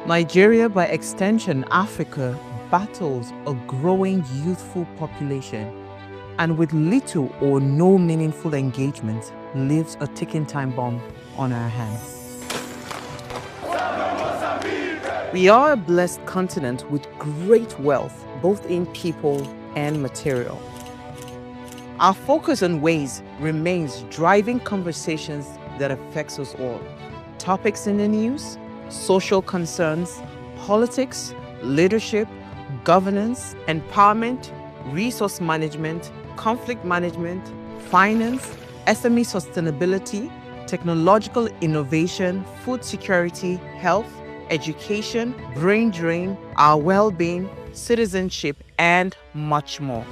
Nigeria, by extension Africa, battles a growing youthful population and with little or no meaningful engagement leaves a ticking time bomb on our hands. We are a blessed continent with great wealth, both in people and material. Our focus on ways remains driving conversations that affects us all. Topics in the news, social concerns, politics, leadership, governance, empowerment, resource management, conflict management, finance, SME sustainability, technological innovation, food security, health, education, brain drain, our well-being, citizenship, and much more.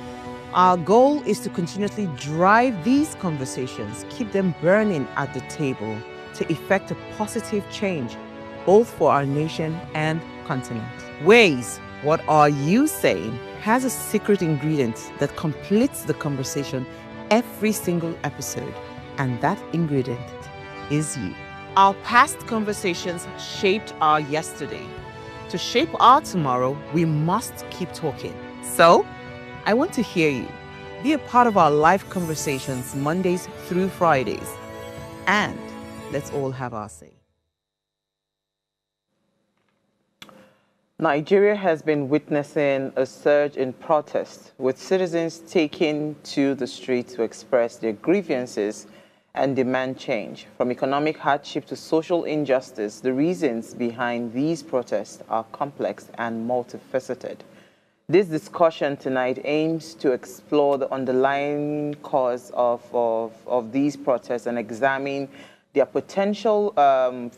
Our goal is to continuously drive these conversations, keep them burning at the table to effect a positive change, both for our nation and continent. Ways, what are you saying, has a secret ingredient that completes the conversation every single episode, and that ingredient is you. Our past conversations shaped our yesterday. To shape our tomorrow, we must keep talking. So, I want to hear you. Be a part of our live conversations Mondays through Fridays. And let's all have our say. Nigeria has been witnessing a surge in protests, with citizens taking to the streets to express their grievances and demand change. From economic hardship to social injustice, the reasons behind these protests are complex and multifaceted. This discussion tonight aims to explore the underlying cause of these protests and examine their potential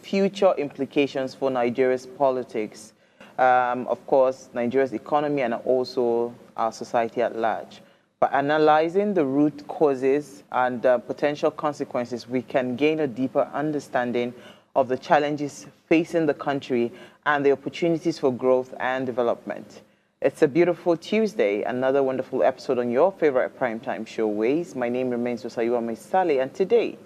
future implications for Nigeria's politics, of course, Nigeria's economy, and also our society at large. By analyzing the root causes and potential consequences, we can gain a deeper understanding of the challenges facing the country and the opportunities for growth and development. It's a beautiful Tuesday, another wonderful episode on your favorite primetime show, Ways. My name remains Josiah Maisale, and today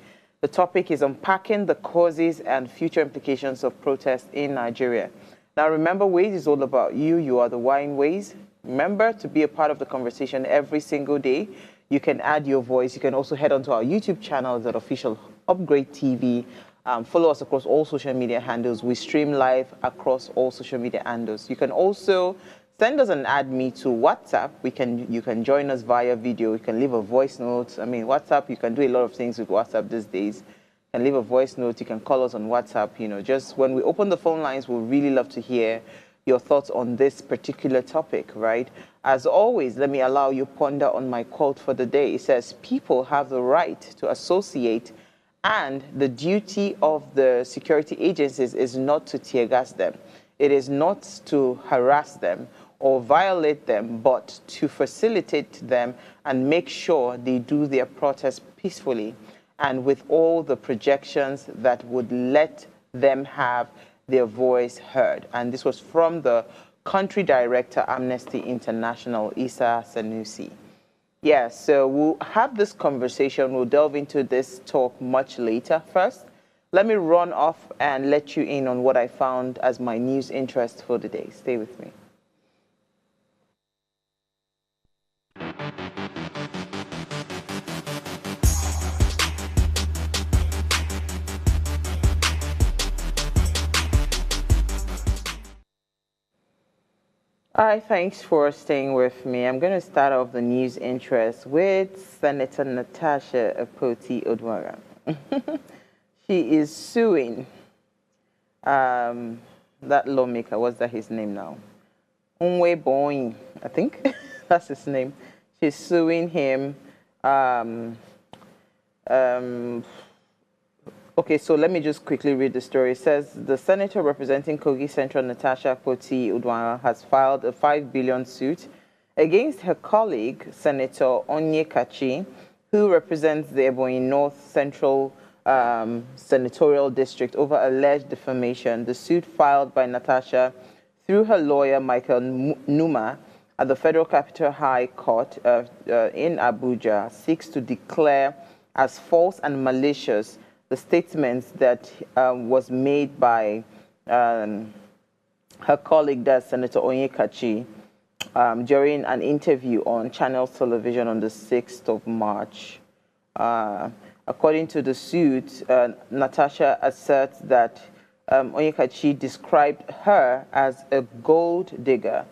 the topic is unpacking the causes and future implications of protests in Nigeria. Now remember, Ways is all about you. You are the wine Ways. Remember to be a part of the conversation every single day. You can add your voice. You can also head onto our YouTube channel at Official Upgrade TV. Follow us across all social media handles. We stream live across all social media handles. You can also send us and add me to WhatsApp. You can join us via video. You can leave a voice note. I mean, WhatsApp, you can do a lot of things with WhatsApp these days. You can leave a voice note. You can call us on WhatsApp. You know, just when we open the phone lines, we'll really love to hear your thoughts on this particular topic, right? As always, let me allow you ponder on my quote for the day. It says, people have the right to associate, and the duty of the security agencies is not to tear gas them. It is not to harass them or violate them, but to facilitate them and make sure they do their protest peacefully and with all the projections that would let them have their voice heard. And this was from the country director, Amnesty International, Issa Sanusi. Yeah, so we'll have this conversation. We'll delve into this talk much later. First, let me run off and let you in on what I found as my news interest for the day. Stay with me. All right, thanks for staying with me. I'm going to start off the news interest with Senator Natasha Akpoti-Oduaghan. She is suing that lawmaker. What's that his name now? Unwe Boying, I think. That's his name. She's suing him. Okay, so let me just quickly read the story. It says, the senator representing Kogi Central, Natasha Akpoti-Oduaghan, has filed a 5 billion suit against her colleague, Senator Onye Kachi, who represents the Ebonyi North Central Senatorial District, over alleged defamation. The suit filed by Natasha through her lawyer, Michael Numa, at the Federal Capital High Court in Abuja, seeks to declare as false and malicious the statements that was made by her colleague, that's Senator Onyekachi, during an interview on Channels Television on the 6th of March. According to the suit, Natasha asserts that Onyekachi described her as a gold digger,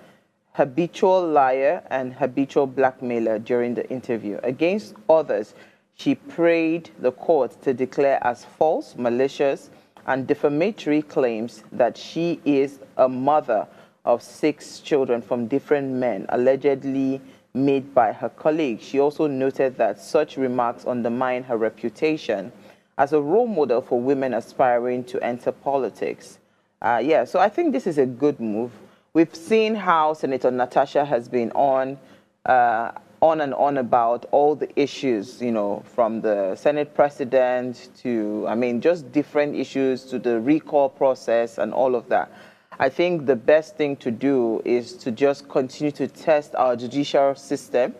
habitual liar, and habitual blackmailer during the interview. Against others, she prayed the court to declare as false, malicious, and defamatory claims that she is a mother of 6 children from different men, allegedly made by her colleague. She also noted that such remarks undermine her reputation as a role model for women aspiring to enter politics. Yeah, so I think this is a good move. We've seen how Senator Natasha has been on and on about all the issues, you know, from the Senate president to, I mean, just different issues to the recall process and all of that. I think the best thing to do is to just continue to test our judicial system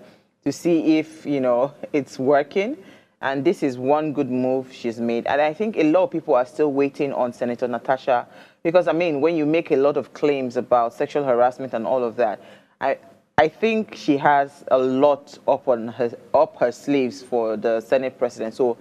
to see if, you know, it's working. And this is one good move she's made. And I think a lot of people are still waiting on Senator Natasha because, I mean, when you make a lot of claims about sexual harassment and all of that, I think she has a lot up her sleeves for the Senate president. So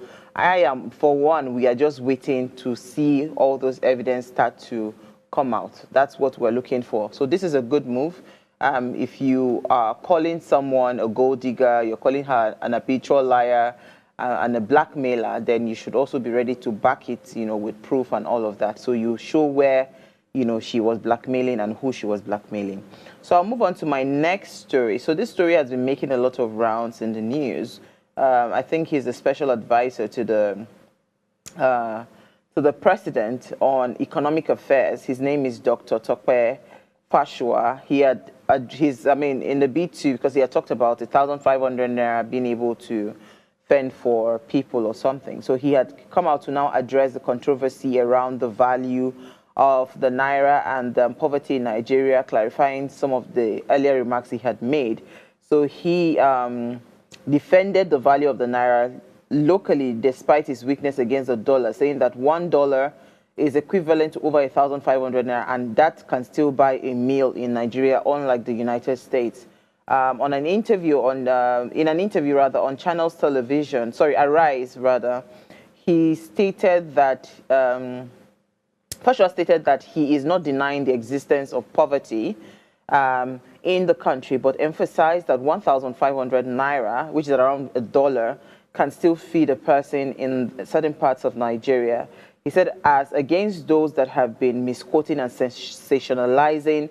for one, we are just waiting to see all those evidence start to come out. That's what we're looking for. So this is a good move. If you are calling someone a gold digger, you're calling her an habitual liar and a blackmailer, then you should also be ready to back it, you know, with proof and all of that. So you show where, you know, she was blackmailing and who she was blackmailing. So I'll move on to my next story. So this story has been making a lot of rounds in the news. I think he's a special advisor to the president on economic affairs. His name is Dr. Tokwe Fashua. He had in the B2, because he had talked about 1,500 naira being able to fend for people or something. So he had come out to now address the controversy around the value of the naira and poverty in Nigeria, clarifying some of the earlier remarks he had made. So he defended the value of the naira locally despite its weakness against the dollar, saying that $1 is equivalent to over 1,500 naira, and that can still buy a meal in Nigeria, unlike the United States. In an interview on Channels Television, Arise rather, he stated that Joshua stated that he is not denying the existence of poverty in the country, but emphasized that 1,500 naira, which is around $1, can still feed a person in certain parts of Nigeria. He said, as against those that have been misquoting and sensationalizing,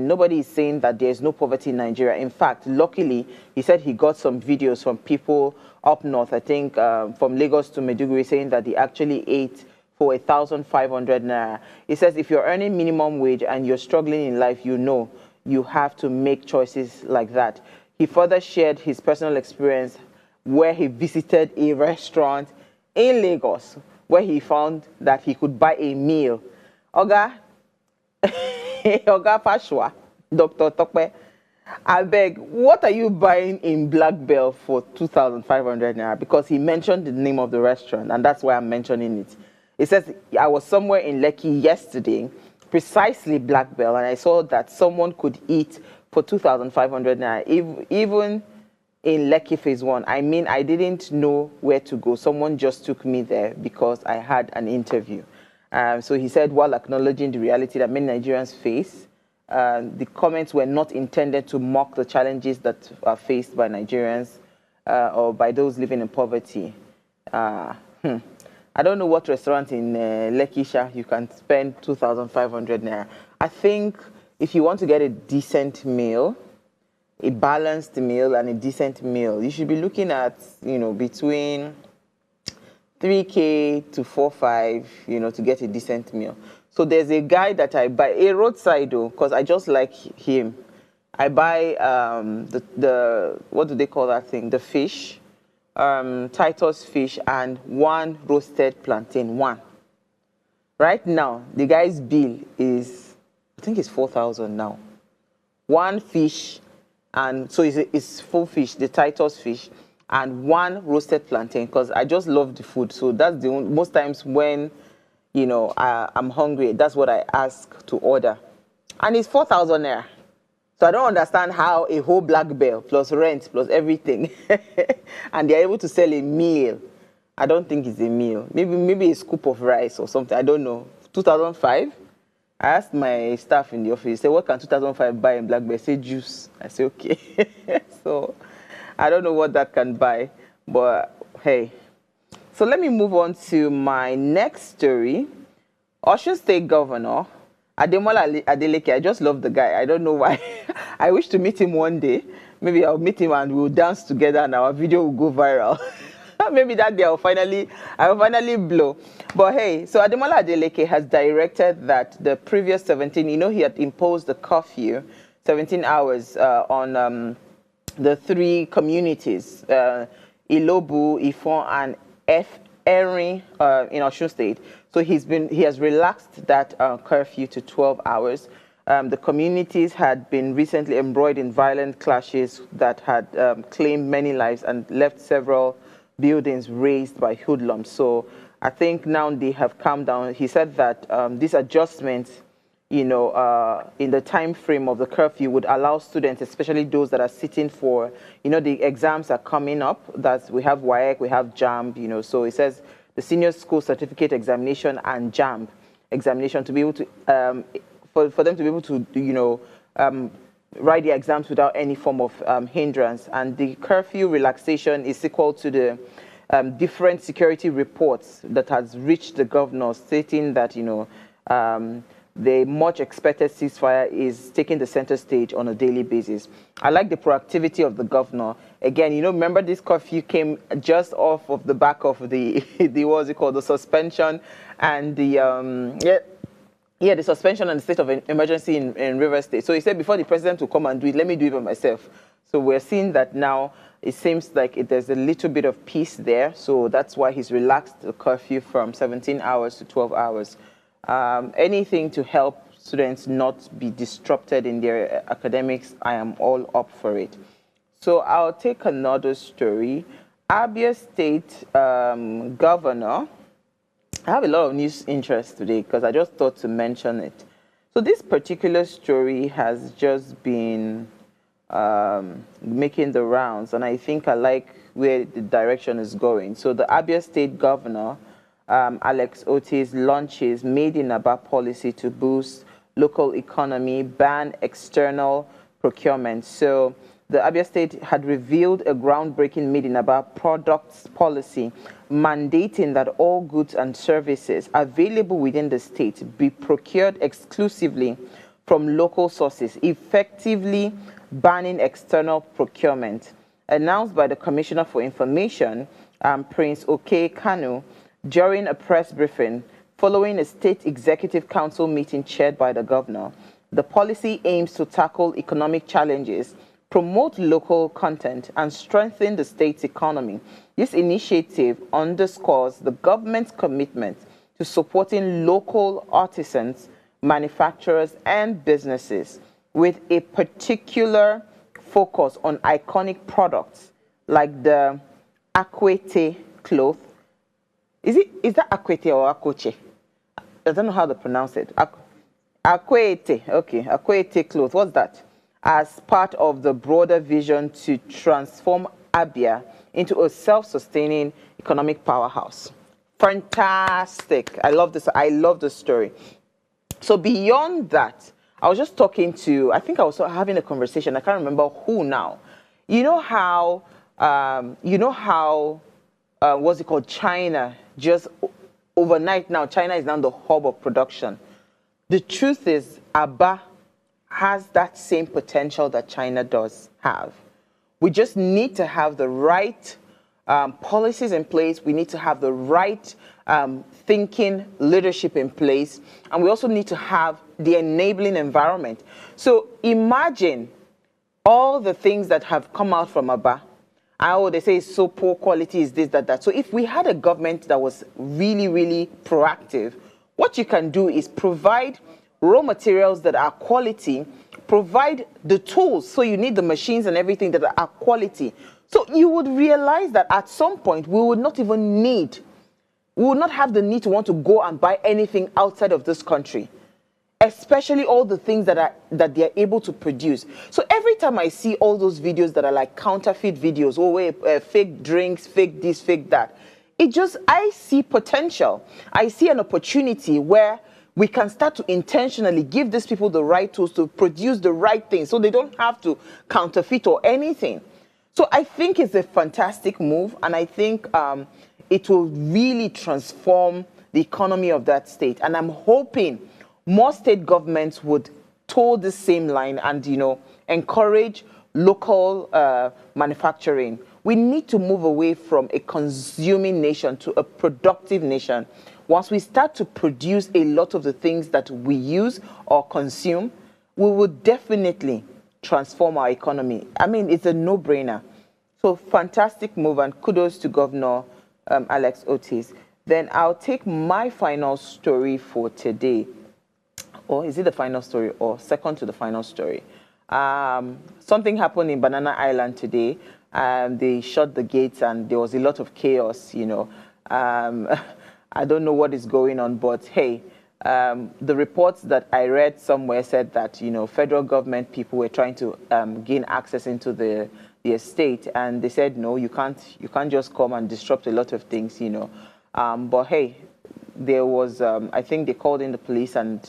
nobody is saying that there's no poverty in Nigeria. In fact, luckily, he said he got some videos from people up north, I think from Lagos to Maiduguri, saying that they actually ate for 1,500 naira. He says if you're earning minimum wage and you're struggling in life, you know you have to make choices like that. He further shared his personal experience where he visited a restaurant in Lagos where he found that he could buy a meal. Oga Pashwa, Dr. Tokwe, I beg, what are you buying in Black Bell for 2,500 naira? Because he mentioned the name of the restaurant, and that's why I'm mentioning it. He says, I was somewhere in Lekki yesterday, precisely Black Bell, and I saw that someone could eat for 2,500 naira, even in Lekki Phase 1. I mean, I didn't know where to go. Someone just took me there because I had an interview. So he said, while acknowledging the reality that many Nigerians face, the comments were not intended to mock the challenges that are faced by Nigerians or by those living in poverty. I don't know what restaurant in Lekisha you can spend 2,500 naira. I think if you want to get a decent meal, a balanced meal and a decent meal, you should be looking at, you know, between 3K to 4-5, you know, to get a decent meal. So there's a guy that I buy, a roadside though, because I just like him. I buy the what do they call that thing? The fish, Titus fish, and one roasted plantain, one. Right now, the guy's bill is, I think it's 4,000 now. One fish, and so it's full fish, the Titus fish, and one roasted plantain, because I just love the food. So that's the most times when, I'm hungry. That's what I ask to order. And it's 4,000 naira. So I don't understand how a whole black bell plus rent plus everything and they're able to sell a meal. I don't think it's a meal. Maybe a scoop of rice or something. I don't know. 2005. I asked my staff in the office, say, what can 2005 buy in black bell? Say juice. I say, okay. So I don't know what that can buy. But hey. So let me move on to my next story. Osun State Governor Ademola Adeleke, I just love the guy. I don't know why. I wish to meet him one day. Maybe I'll meet him and we'll dance together and our video will go viral. Maybe that day I'll finally blow. But hey, so Ademola Adeleke has directed that the previous 17, he had imposed the curfew, 17 hours on the three communities, Ilobu, Ifon, and Erin in Osun State. So he has relaxed that curfew to 12 hours. The communities had been recently embroiled in violent clashes that had claimed many lives and left several buildings razed by hoodlums. So I think now they have calmed down. He said that these adjustments, in the time frame of the curfew would allow students, especially those that are sitting for, the exams are coming up. That we have WAEC, we have JAMB, so it says the senior school certificate examination and JAMB examination to be able to, for them to be able to, write the exams without any form of hindrance. And the curfew relaxation is equal to the different security reports that has reached the governor stating that, the much expected ceasefire is taking the center stage on a daily basis. I like the proactivity of the governor. Again, remember this curfew came just off of the back of the what's it called, the suspension and the the suspension and the state of emergency in Rivers State. So he said before the president will come and do it, let me do it by myself. So we're seeing that now. It seems like there's a little bit of peace there. So that's why he's relaxed the curfew from 17 hours to 12 hours. Anything to help students not be disrupted in their academics, I am all up for it. So I'll take another story. Abia State Governor. I have a lot of news interest today because I just thought to mention it. So this particular story has just been making the rounds, and I think I like where the direction is going. So the Abia State Governor, Alex Otis, launches Made in Aba policy to boost local economy, ban external procurement. So the Abia State had revealed a groundbreaking Made in Aba products policy mandating that all goods and services available within the state be procured exclusively from local sources, effectively banning external procurement. Announced by the Commissioner for Information, Prince Oke Kanu, during a press briefing following a state executive council meeting chaired by the governor. The policy aims to tackle economic challenges, promote local content, and strengthen the state's economy. This initiative underscores the government's commitment to supporting local artisans, manufacturers, and businesses, with a particular focus on iconic products like the Akwete cloth. Is that Akwete or Akoche? I don't know how to pronounce it. Akwete, okay, Akwete cloth. What's that? As part of the broader vision to transform Abia into a self-sustaining economic powerhouse. Fantastic. I love this. I love this story. So beyond that, I was just talking to, I think I was having a conversation. I can't remember who now. You know how what's it called? China, just overnight now, China is now the hub of production. The truth is, Aba has that same potential that China does have. We just need to have the right policies in place. We need to have the right thinking leadership in place. And we also need to have the enabling environment. So imagine all the things that have come out from Aba. Oh, they say it's so poor quality, is this, that. So if we had a government that was really, really proactive, what you can do is provide raw materials that are quality, provide the tools. So you need the machines and everything that are quality. So you would realize that at some point we would not even need we will not have the need to want to go and buy anything outside of this country, especially all the things that they're able to produce. So every time I see all those videos that are like counterfeit videos, fake drinks, fake this, fake that, I see potential. I see an opportunity where we can start to intentionally give these people the right tools to produce the right things so they don't have to counterfeit or anything. So I think it's a fantastic move, and I think it will really transform the economy of that state. And I'm hoping more state governments would toe the same line and, encourage local manufacturing. We need to move away from a consuming nation to a productive nation. Once we start to produce a lot of the things that we use or consume, we will definitely transform our economy. I mean, it's a no-brainer. So fantastic move, and kudos to Governor Alex Otis. Then I'll take my final story for today. Or is it the final story or second to the final story? Something happened in Banana Island today. They shut the gates and there was a lot of chaos, I don't know what is going on, but hey, the reports that I read somewhere said that, federal government people were trying to gain access into the estate, and they said, no, you can't just come and disrupt a lot of things, But hey, there was, I think they called in the police and,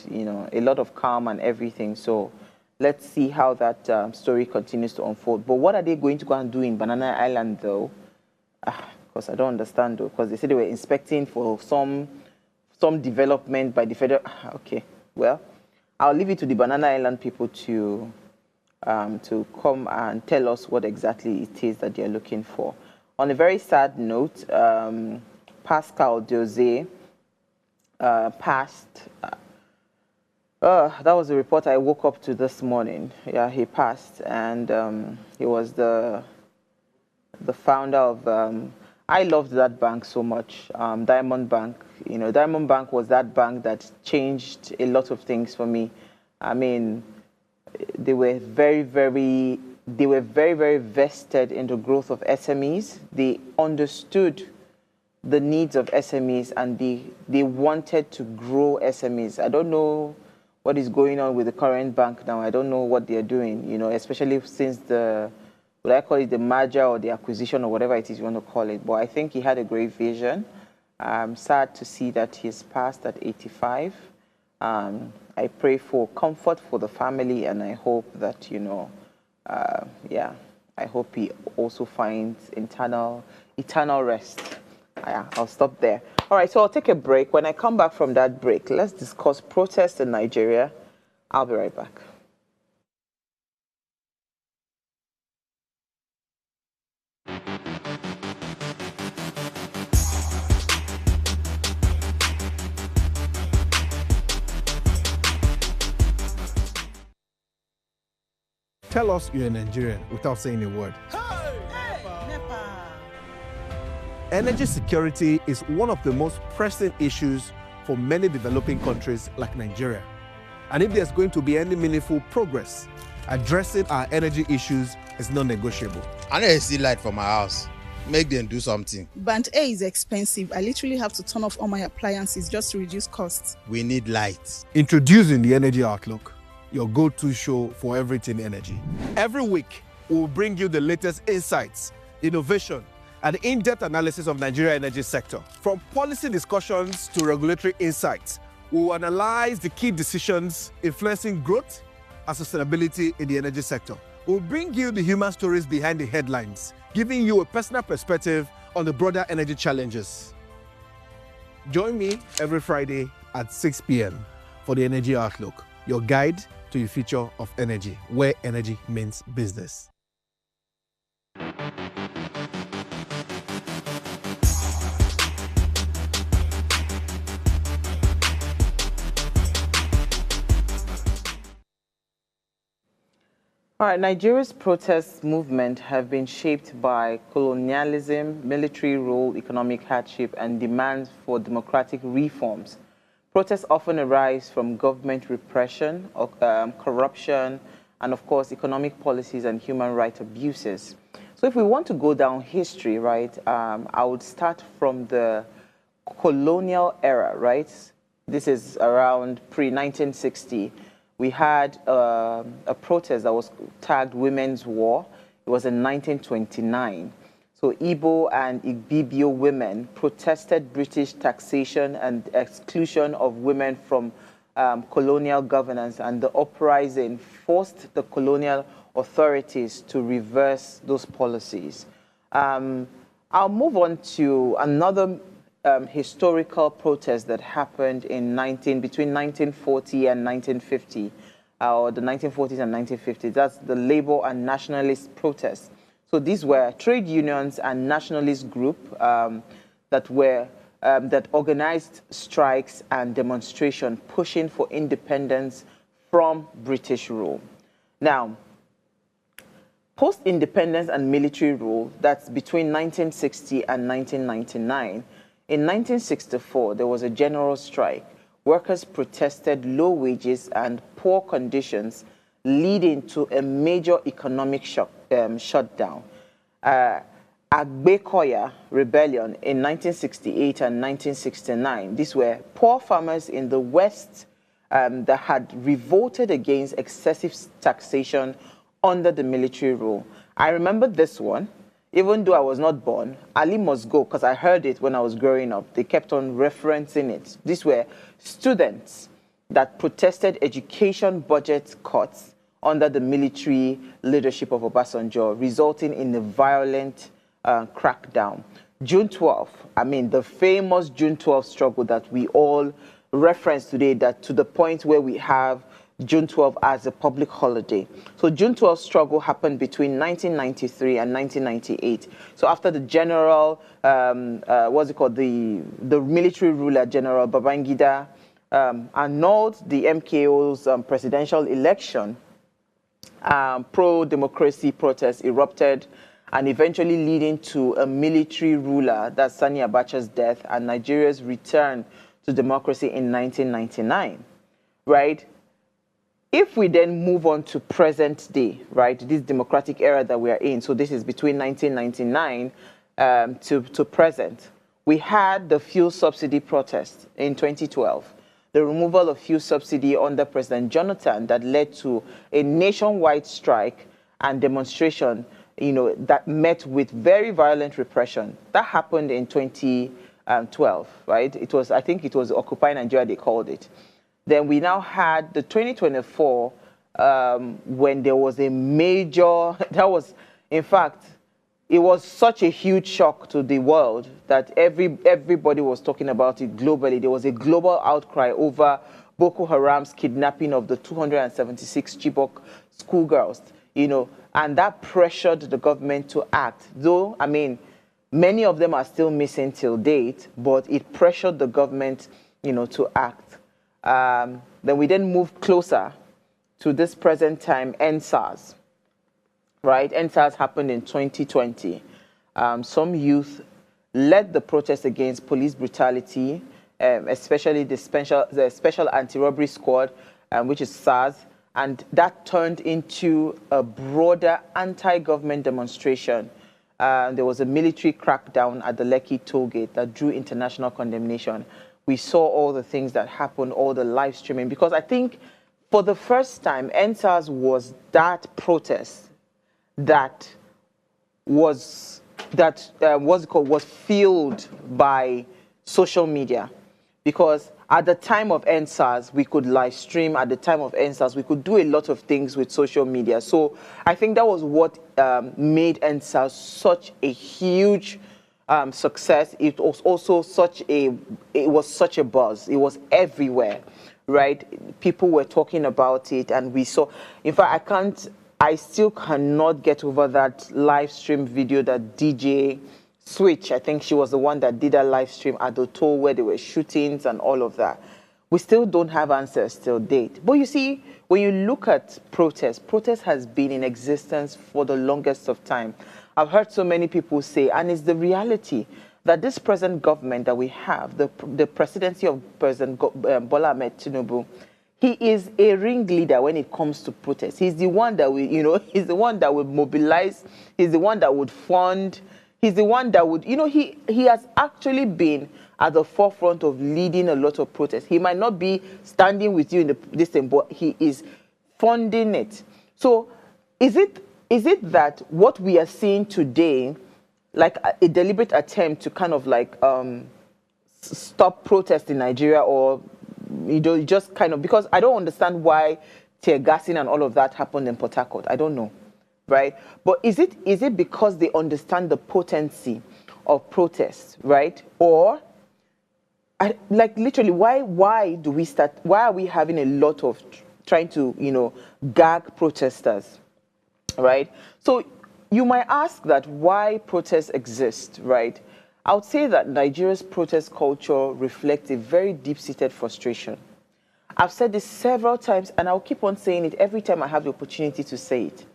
a lot of calm and everything. So let's see how that story continues to unfold. But what are they going to go and do in Banana Island, though? Because I don't understand, though, because they said they were inspecting for some development by the federal. Okay, well, I'll leave it to the Banana Island people to come and tell us what exactly it is that they're looking for. On a very sad note, Pascal Jose passed. That was the report I woke up to this morning. Yeah, he passed, and he was the founder of. I loved that bank so much, Diamond Bank. Diamond Bank was that bank that changed a lot of things for me. I mean, they were very, very vested in the growth of SMEs. They understood the needs of SMEs, and they wanted to grow SMEs. I don't know what is going on with the current bank now. I don't know what they're doing, especially since would I call it the merger or the acquisition or whatever it is you want to call it. But I think he had a great vision. I'm sad to see that he's passed at 85. I pray for comfort for the family, and I hope that, I hope he also finds eternal rest. Yeah, I'll stop there. All right, so I'll take a break. When I come back from that break, let's discuss protests in Nigeria. I'll be right back. Tell us you're a Nigerian without saying a word. Energy security is one of the most pressing issues for many developing countries like Nigeria. And if there's going to be any meaningful progress, addressing our energy issues is non-negotiable. I need to see light for my house. Make them do something. Band A is expensive. I literally have to turn off all my appliances just to reduce costs. We need light. Introducing the Energy Outlook, your go-to show for everything energy. Every week, we'll bring you the latest insights, innovation, and in-depth analysis of Nigeria's energy sector. From policy discussions to regulatory insights, we'll analyze the key decisions influencing growth and sustainability in the energy sector. We'll bring you the human stories behind the headlines, giving you a personal perspective on the broader energy challenges. Join me every Friday at 6 p.m. for the Energy Outlook, your guide to the future of energy, where energy means business. All right, Nigeria's protest movement have been shaped by colonialism, military rule, economic hardship, and demands for democratic reforms. Protests often arise from government repression, corruption, and of course, economic policies and human rights abuses. So if we want to go down history, right, I would start from the colonial era, right? This is around pre-1960. We had a protest that was tagged Women's War. It was in 1929. So Igbo and Ibibio women protested British taxation and exclusion of women from colonial governance, and the uprising forced the colonial authorities to reverse those policies. I'll move on to another historical protest that happened in between 1940 and 1950, or the 1940s and 1950s. That's the labor and nationalist protests. So these were trade unions and nationalist groups that organized strikes and demonstration pushing for independence from British rule. Now, post-independence and military rule, that's between 1960 and 1999. In 1964, there was a general strike. Workers protested low wages and poor conditions, leading to a major economic shutdown. Agbekoya rebellion in 1968 and 1969. These were poor farmers in the West that had revolted against excessive taxation under the military rule. I remember this one. Even though I was not born, Ali must go, because I heard it when I was growing up. They kept on referencing it. These were students that protested education budget cuts under the military leadership of Obasanjo, resulting in a violent crackdown. June 12th, I mean, the famous June 12th struggle that we all reference today, that to the point where we have June 12 as a public holiday. So June 12 struggle happened between 1993 and 1998. So after the general, what's it called, the military ruler, General Babangida, annulled the MKO's presidential election, pro-democracy protests erupted, and eventually leading to a military ruler, that's Sani Abacha's death, and Nigeria's return to democracy in 1999, right? If we then move on to present day, right, this democratic era that we are in, so this is between 1999 to present, we had the fuel subsidy protest in 2012, the removal of fuel subsidy under President Jonathan that led to a nationwide strike and demonstration, you know, that met with very violent repression. That happened in 2012, right? It was, I think it was Occupy Nigeria, they called it. Then we now had the 2024, when there was a major, that was, in fact, it was such a huge shock to the world that everybody was talking about it globally. There was a global outcry over Boko Haram's kidnapping of the 276 Chibok schoolgirls, you know, and that pressured the government to act. Though, I mean, many of them are still missing till date, but it pressured the government, you know, to act. Then we then move closer to this present time, NSAS, right? NSAS happened in 2020. Some youth led the protest against police brutality, especially the special anti-robbery squad, which is SARS, and that turned into a broader anti-government demonstration. There was a military crackdown at the Lekki toll gate that drew international condemnation. We saw all the things that happened, all the live streaming, because I think for the first time, NSAS was that protest that was fueled by social media. Because at the time of NSAS, we could live stream. At the time of NSAS, we could do a lot of things with social media. So I think that was what made NSAS such a huge success. It was also such a buzz. It was everywhere, right? People were talking about it, and we saw. In fact, I still cannot get over that live stream video that DJ Switch, I think she was the one that did a live stream at the toll where there were shootings and all of that. We still don't have answers till date. But you see, when you look at protest has been in existence for the longest of time. I've heard so many people say, and it's the reality, that this present government that we have, the presidency of President Bola Ahmed Tinubu, he is a ringleader when it comes to protest. He's the one that he's the one that would mobilize, he's the one that would fund, he's the one that would, he has actually been at the forefront of leading a lot of protests. He might not be standing with you in this thing, but he is funding it. So is it that what we are seeing today, like a deliberate attempt to kind of like stop protests in Nigeria, or just kind of, because I don't understand why tear gassing and all of that happened in Port Harcourt. I don't know, right? But is it because they understand the potency of protests, right? Or like literally, why do we start? Why are we having a lot of trying to gag protesters, right? So you might ask that why protests exist, right? I would say that Nigeria's protest culture reflects a very deep-seated frustration. I've said this several times, and I'll keep on saying it every time I have the opportunity to say it.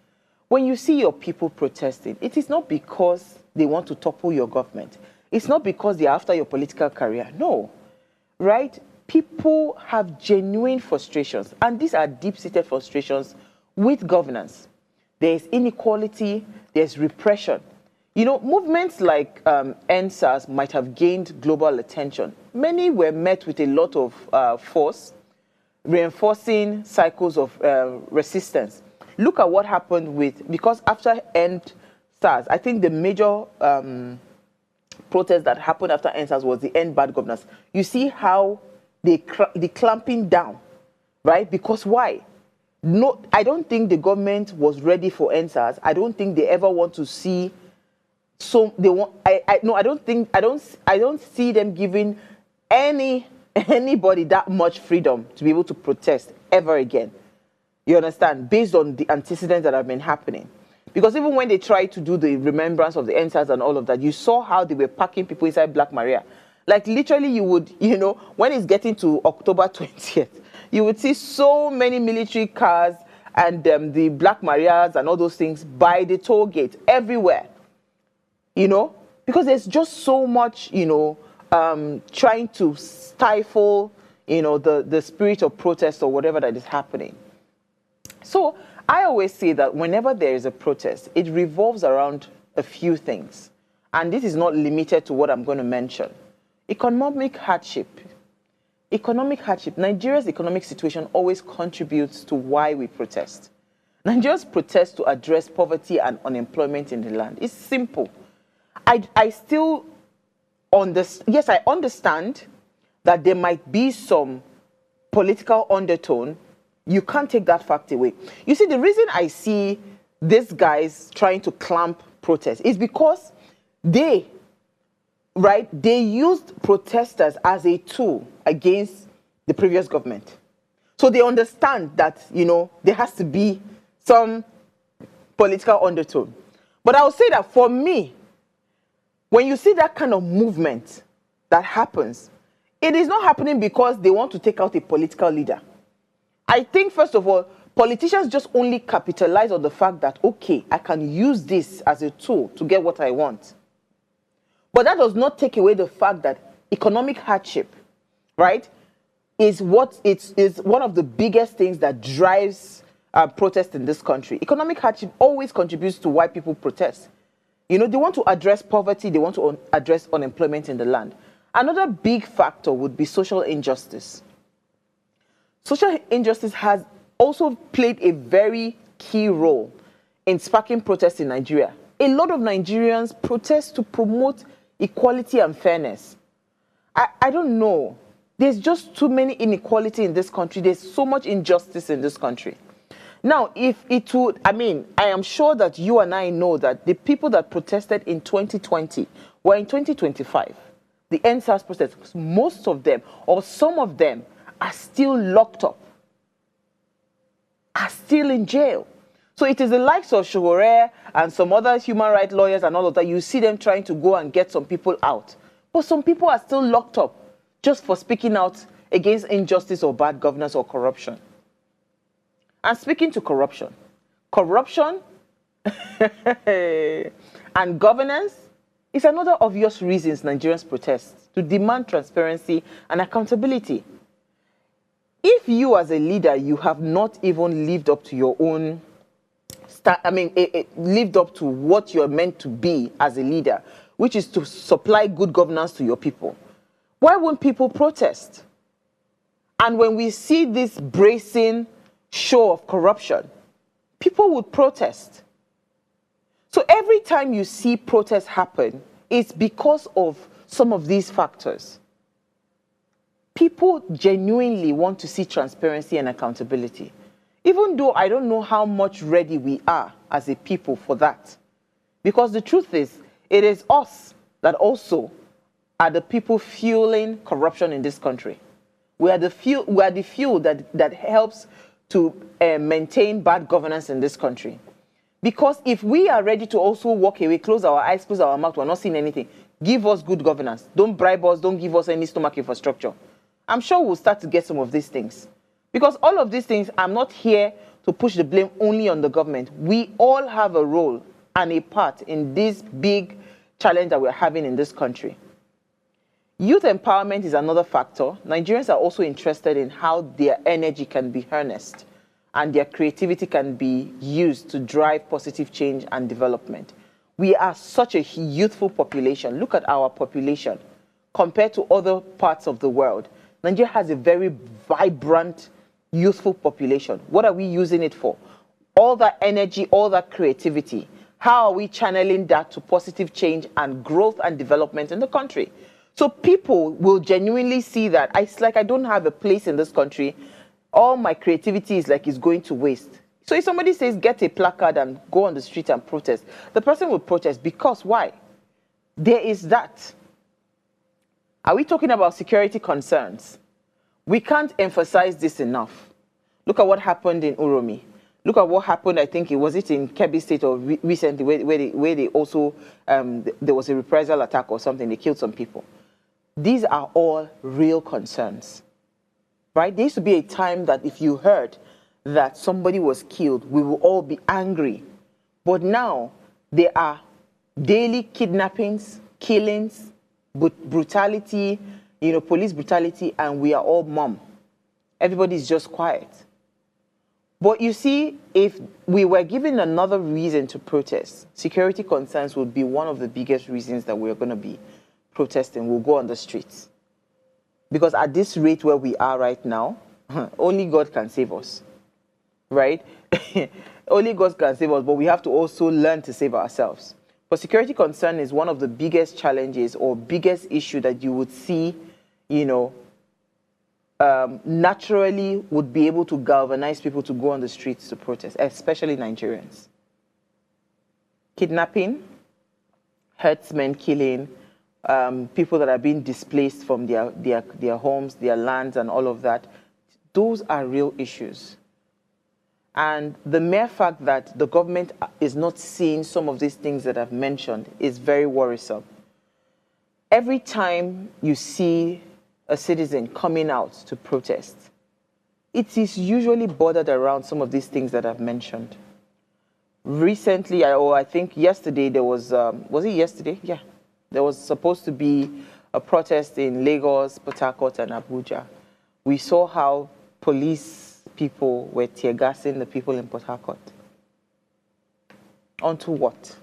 When you see your people protesting, it is not because they want to topple your government. It's not because they're after your political career. No, right? People have genuine frustrations, and these are deep-seated frustrations with governance. There's inequality, there's repression. Movements like EndSARS might have gained global attention. Many were met with a lot of force, reinforcing cycles of resistance. Look at what happened because after EndSARS, I think the major protest that happened after EndSARS was the End Bad Governance. You see how they clamping down, right? Because why? No, I don't think the government was ready for EndSARS. I don't think they ever want to see. So they want. I don't see them giving anybody that much freedom to be able to protest ever again. You understand? Based on the antecedents that have been happening. Because even when they tried to do the remembrance of the EndSARS and all of that, you saw how they were packing people inside Black Maria. Like literally you would, when it's getting to October 20th, you would see so many military cars and the Black Marias and all those things by the toll gate everywhere. Because there's just so much, trying to stifle, the spirit of protest or whatever that is happening. So I always say that whenever there is a protest, it revolves around a few things. And this is not limited to what I'm going to mention. Economic hardship. Nigeria's economic situation always contributes to why we protest. Nigerians protest to address poverty and unemployment in the land. It's simple. I still understand. Yes, I understand that there might be some political undertone. You can't take that fact away. You see, the reason I see these guys trying to clamp protests is because they used protesters as a tool against the previous government. So they understand that, there has to be some political undertone. But I would say that for me, when you see that kind of movement that happens, it is not happening because they want to take out a political leader. I think, first of all, politicians just only capitalize on the fact that, okay, I can use this as a tool to get what I want. But that does not take away the fact that economic hardship, right, is one of the biggest things that drives protest in this country. Economic hardship always contributes to why people protest. They want to address poverty, they want to address unemployment in the land. Another big factor would be social injustice. Social injustice has also played a very key role in sparking protests in Nigeria. A lot of Nigerians protest to promote equality and fairness. I don't know. There's just too many inequality in this country. There's so much injustice in this country. Now, if it would, I am sure that you and I know that the people that protested in 2020 were in 2025. The EndSARS protests, most of them or some of them are still locked up, are still in jail. So it is the likes of Shogore and some other human rights lawyers and all of that. You see them trying to go and get some people out. But some people are still locked up just for speaking out against injustice or bad governance or corruption. And speaking to corruption and governance is another obvious reasons Nigerians protest, to demand transparency and accountability. If you as a leader, you have not even lived up to your own, lived up to what you're meant to be as a leader, which is to supply good governance to your people, Why won't people protest? And when we see this bracing show of corruption, people would protest. So every time you see protests happen, it's because of some of these factors. People genuinely want to see transparency and accountability, even though I don't know how much ready we are as a people for that. Because the truth is, it is us that also are the people fueling corruption in this country. We are the fuel that helps to maintain bad governance in this country. Because if we are ready to also walk away, close our eyes, close our mouth, we're not seeing anything, give us good governance. Don't bribe us, don't give us any stomach infrastructure. I'm sure we'll start to get some of these things. Because all of these things, I'm not here to push the blame only on the government. We all have a role and a part in this big challenge that we're having in this country. Youth empowerment is another factor. Nigerians are also interested in how their energy can be harnessed and their creativity can be used to drive positive change and development. We are such a youthful population. Look at our population compared to other parts of the world. Nigeria has a very vibrant, youthful population. What are we using it for? All that energy, all that creativity. How are we channeling that to positive change and growth and development in the country? So people will genuinely see that. It's like I don't have a place in this country. All my creativity is like it's going to waste. So if somebody says, get a placard and go on the street and protest, the person will protest because why? There is that. Are we talking about security concerns? We can't emphasize this enough. Look at what happened in Uromi. Look at what happened, I think, was it in Kebbi State or recently, where they also, there was a reprisal attack or something, they killed some people. These are all real concerns, right? There used to be a time that if you heard that somebody was killed, we will all be angry. But now, there are daily kidnappings, killings, brutality, police brutality, and we are all mum. Everybody's just quiet. But you see, if we were given another reason to protest, security concerns would be one of the biggest reasons that we're going to be protesting. We'll go on the streets. Because at this rate where we are right now, only God can save us, right? Only God can save us, but we have to also learn to save ourselves. But security concern is one of the biggest challenges or biggest issue that you would see, naturally would be able to galvanize people to go on the streets to protest, especially Nigerians. Kidnapping, herdsmen killing, people that are being displaced from their homes, their lands, and all of that, those are real issues. And the mere fact that the government is not seeing some of these things that I've mentioned is very worrisome. Every time you see a citizen coming out to protest, it is usually bordered around some of these things that I've mentioned. Recently, I think yesterday, there was it yesterday? Yeah. There was supposed to be a protest in Lagos, Port Harcourt, and Abuja. We saw how police people were tear gassing the people in Port Harcourt. Onto what?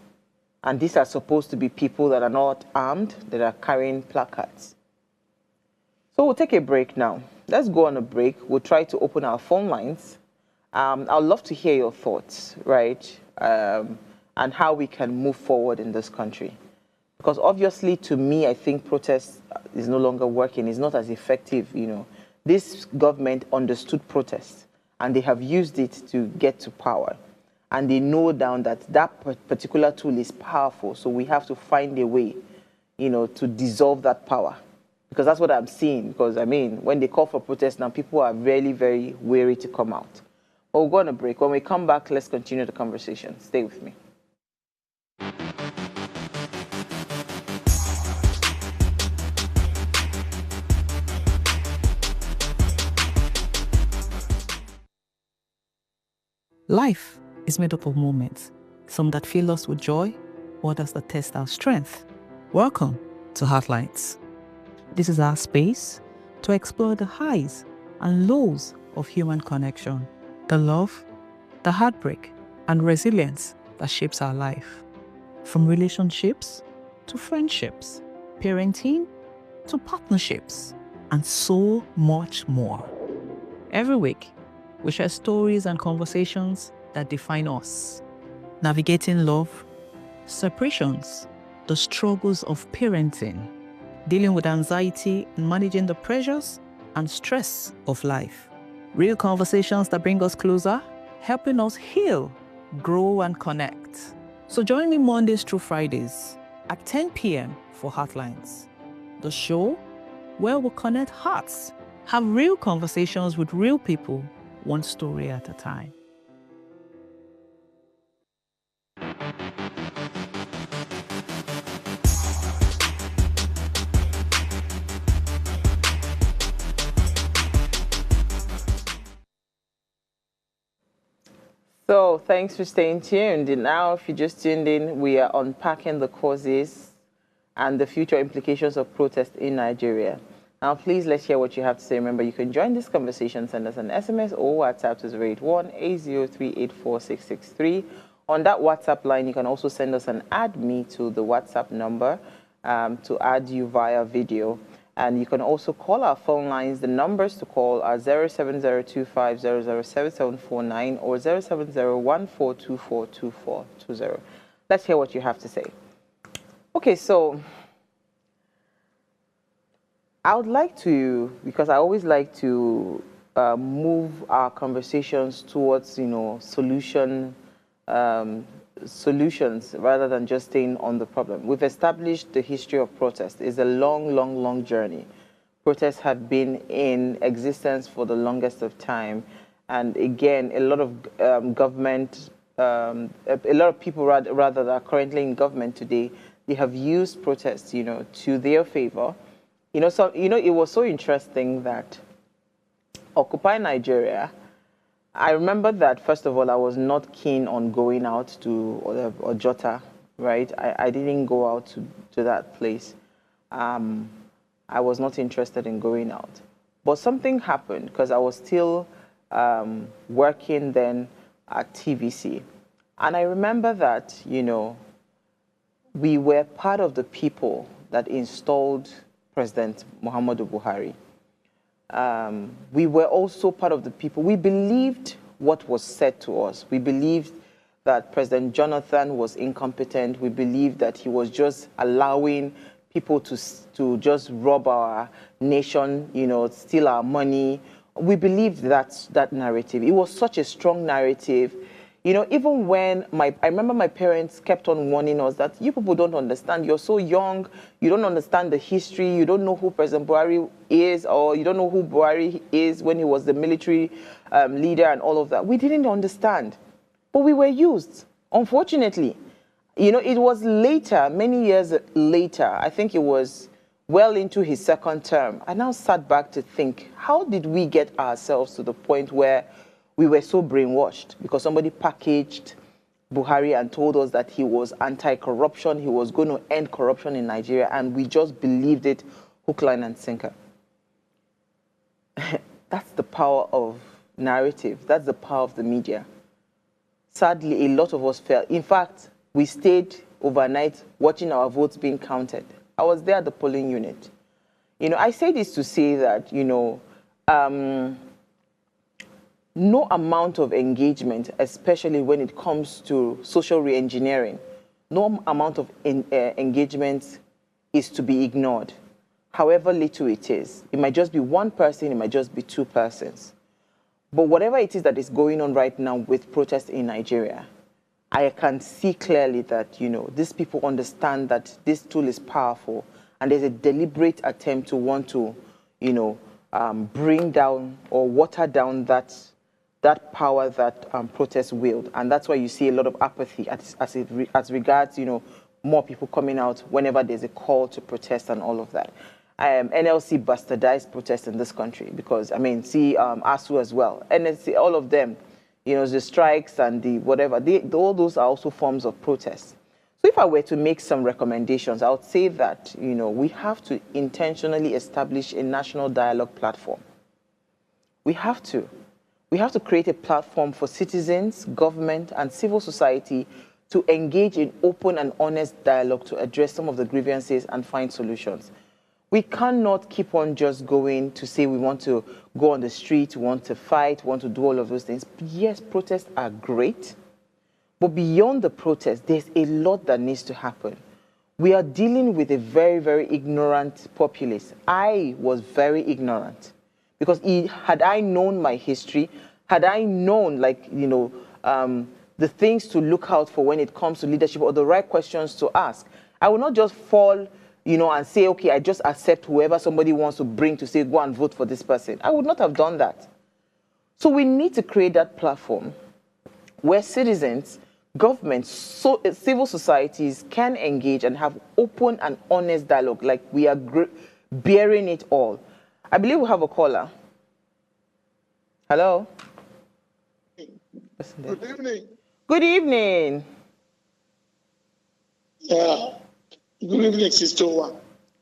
And these are supposed to be people that are not armed, that are carrying placards. So we'll take a break now. Let's go on a break. We'll try to open our phone lines. I'd love to hear your thoughts, right? And how we can move forward in this country. Because obviously, to me, I think protest is no longer working. It's not as effective, This government understood protest, and they have used it to get to power. And they know down that particular tool is powerful, so we have to find a way, to dissolve that power. Because that's what I'm seeing. Because, when they call for protest now, people are really very wary to come out. But we'll go on a break. When we come back, let's continue the conversation. Stay with me. Life is made up of moments, some that fill us with joy, others that test our strength. Welcome to Heartlines. This is our space to explore the highs and lows of human connection, the love, the heartbreak, and resilience that shapes our life. From relationships to friendships, parenting, to partnerships, and so much more. Every week, we share stories and conversations that define us, navigating love, separations, the struggles of parenting, dealing with anxiety and managing the pressures and stress of life. Real conversations that bring us closer, helping us heal, grow, and connect. So join me Mondays through Fridays at 10 p.m. for Heartlines, the show where we connect hearts, have real conversations with real people, one story at a time. So thanks for staying tuned. And now, if you just tuned in, we are unpacking the causes and the future implications of protest in Nigeria. Now, please let's hear what you have to say. Remember, you can join this conversation, send us an SMS or WhatsApp to 081-803-84663. On that WhatsApp line, you can also send us an add me to the WhatsApp number to add you via video. And you can also call our phone lines. The numbers to call are 07025007749 or 07014242420. Let's hear what you have to say. Okay, so I would like to, because I always like to move our conversations towards, solutions rather than just staying on the problem. We've established the history of protest. It's a long, long, long journey. Protests have been in existence for the longest of time. And again, a lot of a lot of people rather that are currently in government today, they have used protests, to their favor. It was so interesting that Occupy Nigeria, I remember that, first of all, I was not keen on going out to Ojota, right? I didn't go out to that place. I was not interested in going out. But something happened because I was still working then at TVC. And I remember that, we were part of the people that installed President Muhammadu Buhari. We were also part of the people. We believed what was said to us. We believed that President Jonathan was incompetent. We believed that he was just allowing people to just rob our nation, steal our money. We believed that narrative. It was such a strong narrative. Even when I remember my parents kept on warning us that you people don't understand. You're so young. You don't understand the history. You don't know who President Buhari is, or you don't know who Buhari is when he was the military leader and all of that. We didn't understand. But we were used, unfortunately. It was later, many years later, I think it was well into his second term, I now sat back to think, how did we get ourselves to the point where we were so brainwashed because somebody packaged Buhari and told us that he was anti-corruption, he was going to end corruption in Nigeria, and we just believed it hook, line, and sinker. That's the power of narrative. That's the power of the media. Sadly, a lot of us fell. In fact, we stayed overnight watching our votes being counted. I was there at the polling unit. I say this to say that, no amount of engagement, especially when it comes to social re-engineering, no amount of engagement is to be ignored, however little it is. It might just be one person, it might just be two persons. But whatever it is that is going on right now with protests in Nigeria, I can see clearly that, these people understand that this tool is powerful, and there's a deliberate attempt to want to, bring down or water down that power that protests wield. And that's why you see a lot of apathy as regards, more people coming out whenever there's a call to protest and all of that. NLC bastardized protests in this country because, see ASU as well. NLC, all of them, the strikes and the whatever, all those are also forms of protest. So if I were to make some recommendations, I would say that, we have to intentionally establish a national dialogue platform. We have to. We have to create a platform for citizens, government, and civil society to engage in open and honest dialogue to address some of the grievances and find solutions. We cannot keep on just going to say we want to go on the street, we want to fight, we want to do all of those things. Yes, protests are great, but beyond the protest, there's a lot that needs to happen. We are dealing with a very, very ignorant populace. I was very ignorant because had I known my history, had I known, the things to look out for when it comes to leadership or the right questions to ask, I would not just fall and say, okay, I just accept whoever somebody wants to bring to say, go and vote for this person. I would not have done that. So we need to create that platform where citizens, governments, civil societies can engage and have open and honest dialogue, like we are bearing it all. I believe we have a caller. Hello? Good evening. Good evening. Yeah. Good evening, Sister One.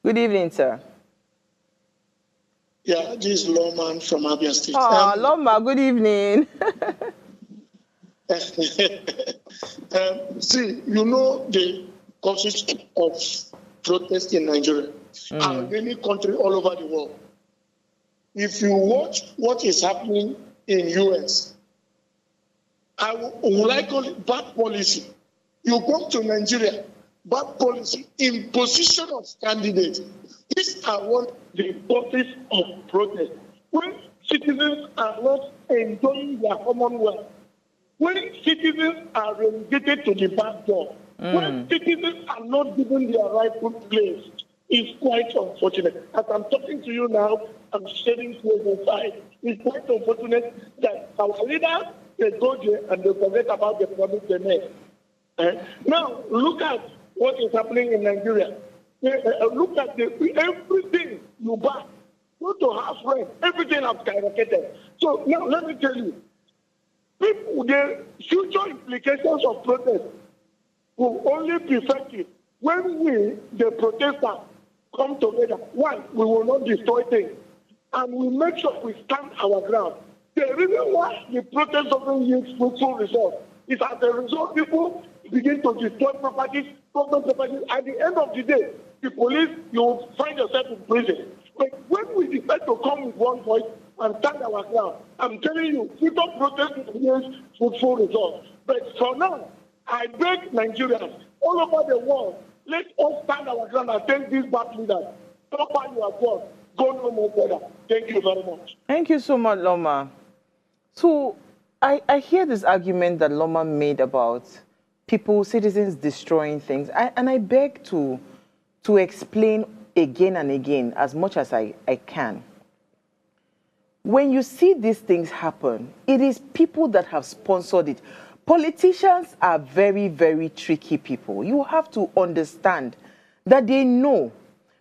Good evening, sir. Yeah, this is Lawman from Abia State. Loma, good evening. See, the causes of protest in Nigeria and many countries all over the world. If you watch what is happening in US, I would like to call it bad policy. You come to Nigeria, bad policy, imposition of candidates. These are what the causes of protest. When citizens are not enjoying their commonwealth, when citizens are relegated to the back door, when citizens are not given their rightful place, it's quite unfortunate. As I'm talking to you now, I'm shedding tears inside. It's quite unfortunate that our leaders, they go there and they forget about the promise they made. Now, look at what is happening in Nigeria. Look at everything you buy. Go to house rent, everything has skyrocketed. So now let me tell you, the future implications of protest will only be effective when we, the protesters, come together. One, we will not destroy things, and we make sure we stand our ground. The reason why the protest doesn't yield fruitful results is as a result, people begin to destroy properties, government properties. At the end of the day, the police, you will find yourself in prison. But when we decide to come with one voice and stand our ground, I'm telling you, future protest will yield fruitful results. But for now, I beg Nigerians all over the world, let us stand our ground and tell these bad leaders, stop by your God, go no more further. Thank you very much. Thank you so much, Loma. So I hear this argument that Loma made about people, citizens destroying things. And I beg to explain again and again as much as I can. When you see these things happen, it is people that have sponsored it. Politicians are very, very tricky people. You have to understand that they know.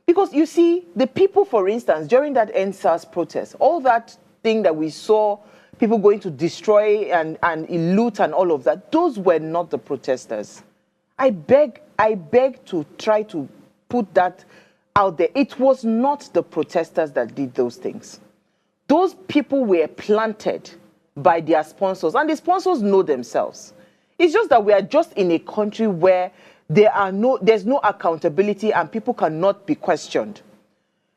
Because you see, the people, for instance, during that NSAS protest, all that thing that we saw, people going to destroy and loot and all of that, those were not the protesters. I beg to try to put that out there. It was not the protesters that did those things. Those people were planted by their sponsors, and the sponsors know themselves. It's just that we are just in a country where there's no accountability and people cannot be questioned.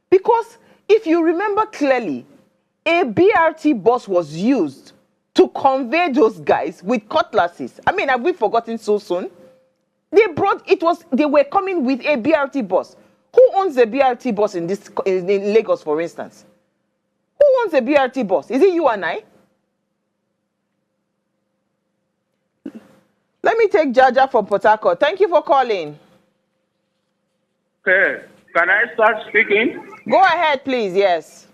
Because if you remember clearly, a BRT bus was used to convey those guys with cutlasses. I mean, have we forgotten so soon? They were coming with a BRT bus. Who owns a BRT bus in Lagos, for instance? Who owns a BRT bus? Is it you and I? Let me take Jaja from Port Harcourt. Thank you for calling. Okay, can I start speaking? Go ahead, please, yes.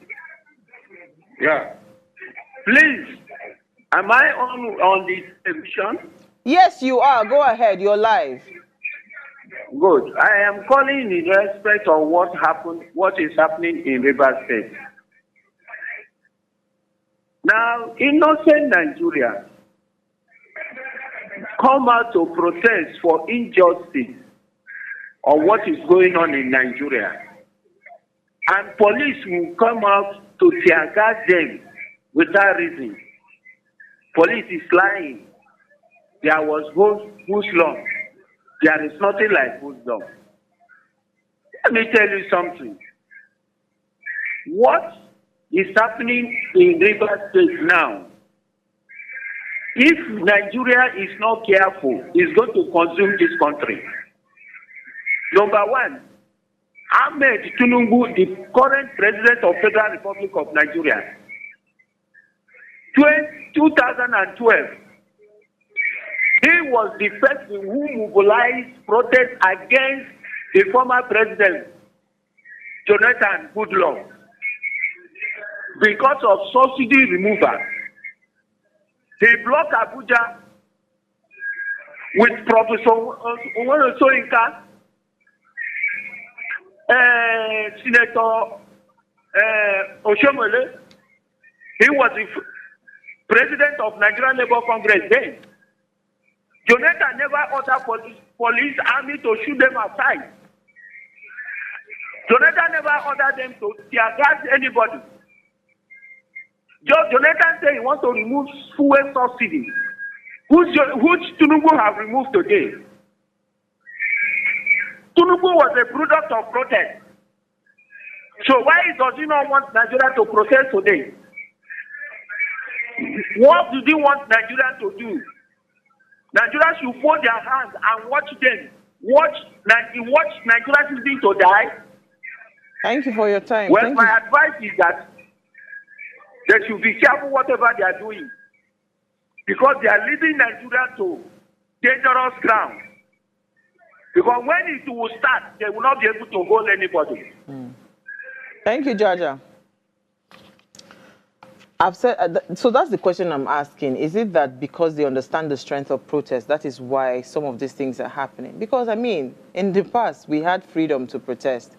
Yeah. Please, am I on the television? Yes, you are. Go ahead, you're live. Good. I am calling in respect of what is happening in Rivers State. Now, innocent Nigeria come out to protest for injustice on what is going on in Nigeria. And police will come out to tear gas them without reason. Police is lying. There was Muslim. There is nothing like Muslim. Let me tell you something. what is happening in Rivers State now, if Nigeria is not careful, is going to consume this country. Number one, Ahmed Tinubu, the current president of Federal Republic of Nigeria, 2012, he was the person who mobilized protest against the former president, Jonathan Goodluck, because of subsidy removal. He blocked Abuja with Professor Soyinka, Senator Oshomole. He was the president of Nigerian Labour Congress then. Jonathan never ordered police army to shoot them aside. Jonathan never ordered them to tear gas anybody. Jonathan said he wants to remove fuel subsidy, which Tinubu have removed today. Tinubu was a product of protest. So why does he not want Nigeria to protest today? What do they want Nigeria to do? Nigeria should fold their hands and watch them. Watch Nigeria citizens to die. Thank you for your time. Well, my advice is that they should be careful whatever they are doing, because they are leading Nigeria to dangerous ground. Because when it will start, they will not be able to hold anybody. Thank you, Jaja. I've said, so that's the question I'm asking. Is it that because they understand the strength of protest, that is why some of these things are happening? Because, I mean, in the past, we had freedom to protest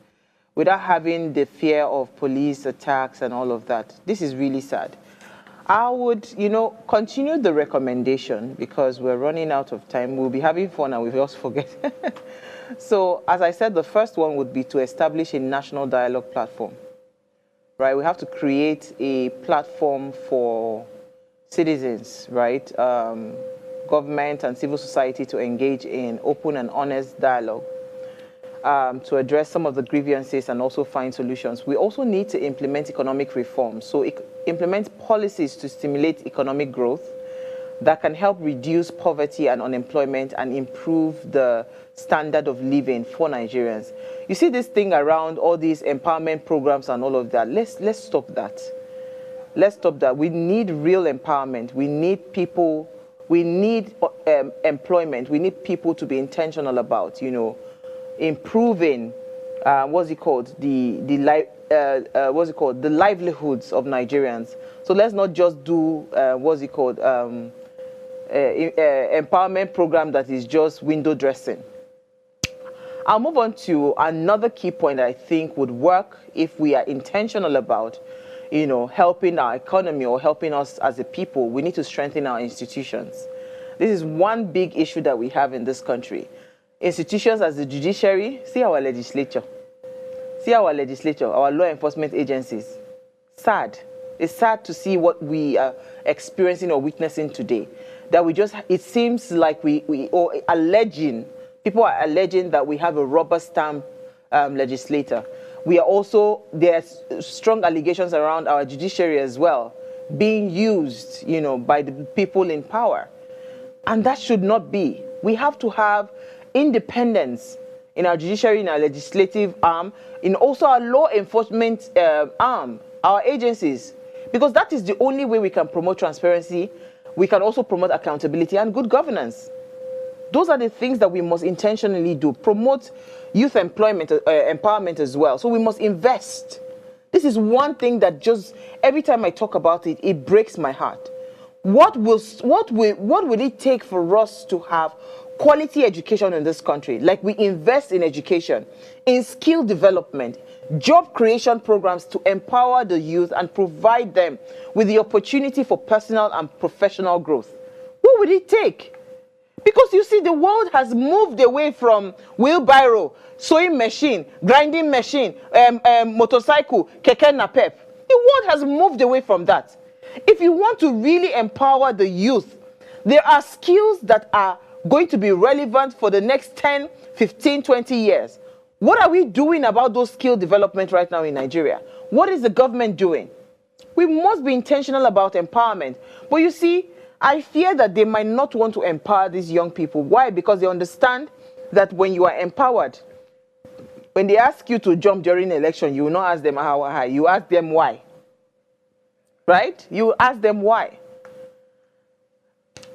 without having the fear of police attacks and all of that. This is really sad. I would, continue the recommendation because we're running out of time. We'll be having fun and we just forget. So, as I said, the first one would be to establish a national dialogue platform. Right? We have to create a platform for citizens, right? Government and civil society to engage in open and honest dialogue. To address some of the grievances and also find solutions. We also need to implement economic reform. So implement policies to stimulate economic growth that can help reduce poverty and unemployment and improve the standard of living for Nigerians. You see this thing around all these empowerment programs and all of that. Let's stop that. Let's stop that. We need real empowerment. We need people. We need employment. We need people to be intentional about, improving the livelihoods of Nigerians. So let's not just do empowerment program that is just window dressing. I'll move on to another key point that I think would work if we are intentional about helping our economy or helping us as a people. We need to strengthen our institutions. This is one big issue that we have in this country. Institutions as the judiciary, see our legislature, our law enforcement agencies. Sad. It's sad to see what we are experiencing or witnessing today. That it seems like people are alleging that we have a rubber stamp legislator. There's strong allegations around our judiciary as well, being used, by the people in power. And that should not be. We have to have independence in our judiciary, in our legislative arm, in also our law enforcement arm, our agencies, because that is the only way we can promote transparency. We can also promote accountability and good governance. Those are the things that we must intentionally do. Promote youth employment, empowerment as well. So we must invest. This is one thing that just, every time I talk about it, it breaks my heart. What will it take for us to have quality education in this country? Like we invest in education, in skill development, job creation programs to empower the youth and provide them with the opportunity for personal and professional growth. What would it take? Because you see, the world has moved away from wheelbarrow, sewing machine, grinding machine, motorcycle, keke napep. The world has moved away from that. If you want to really empower the youth, there are skills that are going to be relevant for the next 10, 15, 20 years. What are we doing about those skill development right now in Nigeria? What is the government doing? We must be intentional about empowerment. But you see, I fear that they might not want to empower these young people. Why? Because they understand that when you are empowered, when they ask you to jump during an election, you will not ask them how high. You ask them why. Right? You ask them why.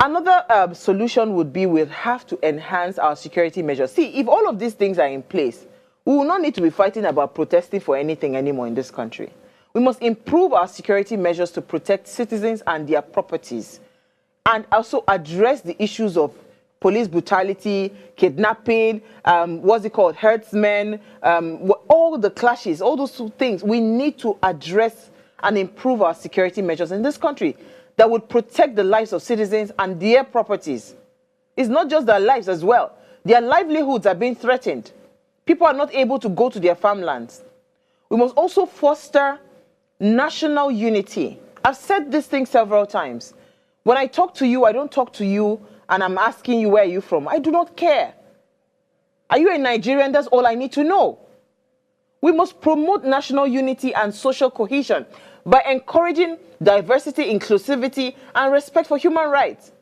Another solution would be we'll have to enhance our security measures. See, if all of these things are in place, we will not need to be fighting about protesting for anything anymore in this country. We must improve our security measures to protect citizens and their properties, and also address the issues of police brutality, kidnapping, herdsmen, all the clashes, all those things. We need to address and improve our security measures in this country that would protect the lives of citizens and their properties. It's not just their lives as well. Their livelihoods are being threatened. People are not able to go to their farmlands. We must also foster national unity. I've said this thing several times. When I talk to you, I don't talk to you and I'm asking you where you're from. I do not care. Are you a Nigerian? That's all I need to know. We must promote national unity and social cohesion by encouraging diversity, inclusivity, and respect for human rights.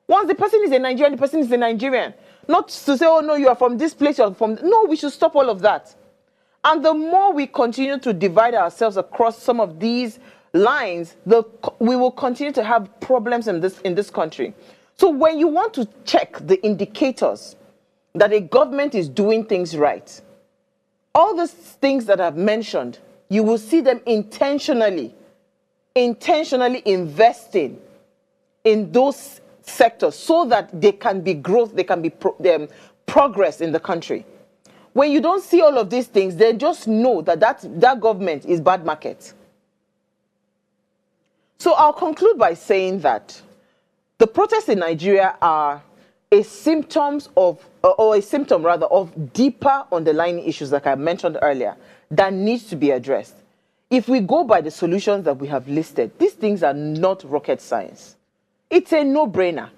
Once the person is a Nigerian, the person is a Nigerian. Not to say, oh no, you are from this place, you're from... No, we should stop all of that. And the more we continue to divide ourselves across some of these lines, we will continue to have problems in this country. So when you want to check the indicators that a government is doing things right, all these things that I've mentioned, you will see them intentionally investing in those sectors so that there can be growth, there can be progress in the country. When you don't see all of these things, then just know that that government is bad market. So I'll conclude by saying that the protests in Nigeria are a symptom rather of deeper underlying issues, like I mentioned earlier, that needs to be addressed. If we go by the solutions that we have listed, these things are not rocket science. It's a no-brainer.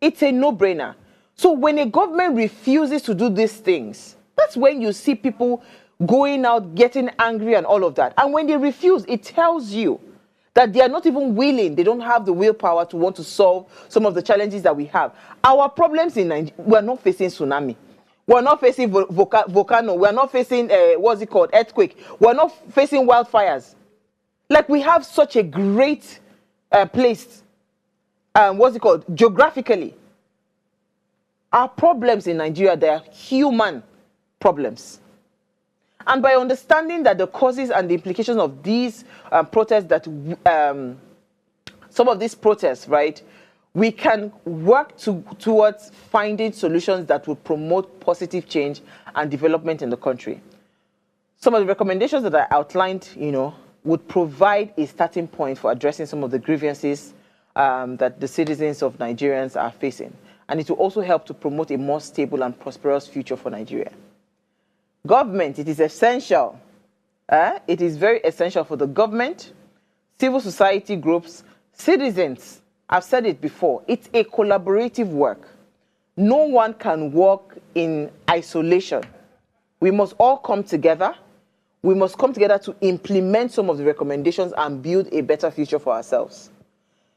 It's a no-brainer. So when a government refuses to do these things, that's when you see people going out, getting angry and all of that. And when they refuse, it tells you that they are not even willing, they don't have the willpower to want to solve some of the challenges that we have. Our problems in Nigeria, we're not facing tsunami. We're not facing volcano. We're not facing, earthquake. We're not facing wildfires. Like, we have such a great place, geographically. Our problems in Nigeria, they are human problems. And by understanding that the causes and the implications of these protests, some of these protests, right, we can work towards finding solutions that will promote positive change and development in the country. Some of the recommendations that I outlined, would provide a starting point for addressing some of the grievances that the citizens of Nigerians are facing. And it will also help to promote a more stable and prosperous future for Nigeria. Government, it is essential. It is very essential for the government, civil society groups, citizens. I've said it before. It's a collaborative work. No one can work in isolation. We must all come together. We must come together to implement some of the recommendations and build a better future for ourselves.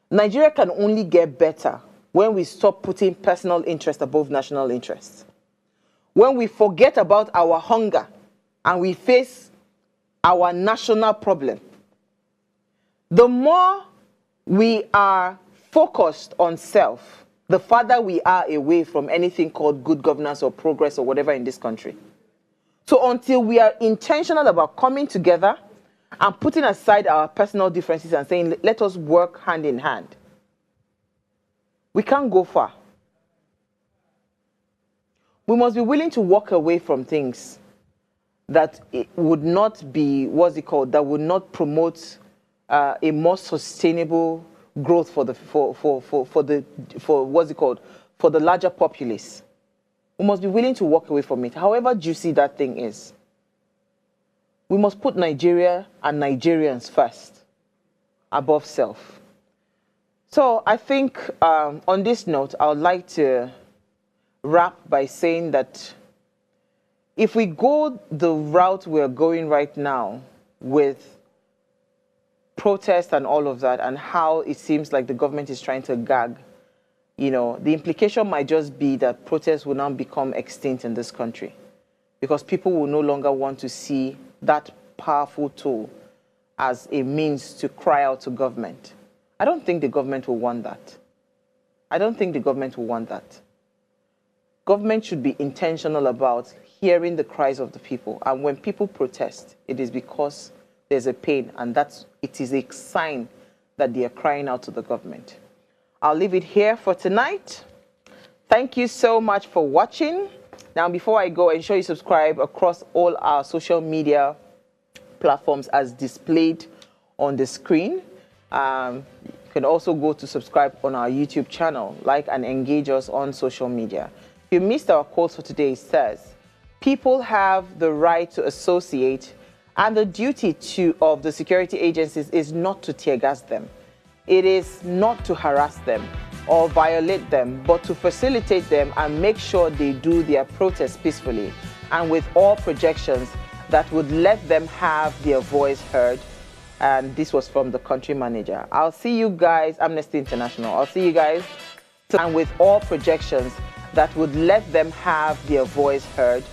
Nigeria can only get better when we stop putting personal interest above national interest. When we forget about our hunger and we face our national problem. The more we are focused on self, the farther we are away from anything called good governance or progress or whatever in this country. So until we are intentional about coming together and putting aside our personal differences and saying, let us work hand in hand, we can't go far. We must be willing to walk away from things that would not be, that would not promote a more sustainable growth for the larger populace. We must be willing to walk away from it, however juicy that thing is. We must put Nigeria and Nigerians first, above self. So I think on this note, I would like to wrap by saying that if we go the route we're going right now, with protest and all of that, and how it seems like the government is trying to gag, the implication might just be that protests will now become extinct in this country because people will no longer want to see that powerful tool as a means to cry out to government. I don't think the government will want that. I don't think the government will want that. Government should be intentional about hearing the cries of the people. And when people protest, it is because there's a pain, and it is a sign that they are crying out to the government. I'll leave it here for tonight. Thank you so much for watching. Now, before I go, ensure you subscribe across all our social media platforms as displayed on the screen. You can also go to subscribe on our YouTube channel, like and engage us on social media. If you missed our quote for today, it says, people have the right to associate, and the duty of the security agencies is not to tear gas them. It is not to harass them or violate them, but to facilitate them and make sure they do their protests peacefully and with all projections that would let them have their voice heard. And this was from the country manager. I'll see you guys, Amnesty International. I'll see you guys, and with all projections that would let them have their voice heard.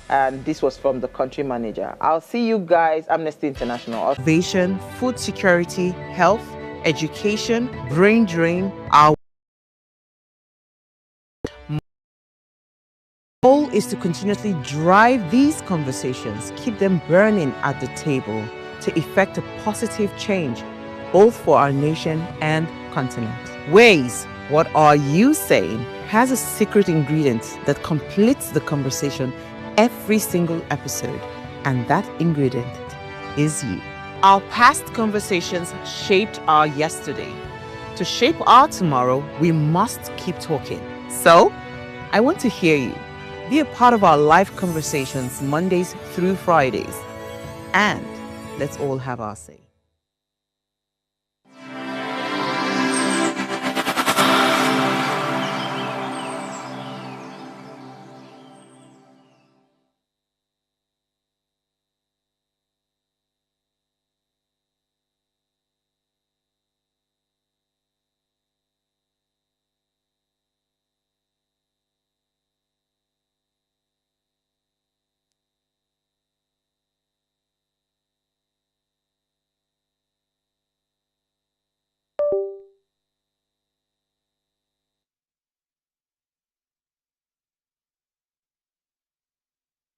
And this was from the country manager. I'll see you guys, Amnesty International. Innovation, food security, health, education, brain drain. Our goal is to continuously drive these conversations, keep them burning at the table to effect a positive change, both for our nation and continent. Ways, what are you saying, has a secret ingredient that completes the conversation every single episode, and that ingredient is you. Our past conversations shaped our yesterday. To shape our tomorrow, we must keep talking. So, I want to hear you. Be a part of our live conversations Mondays through Fridays. And let's all have our say.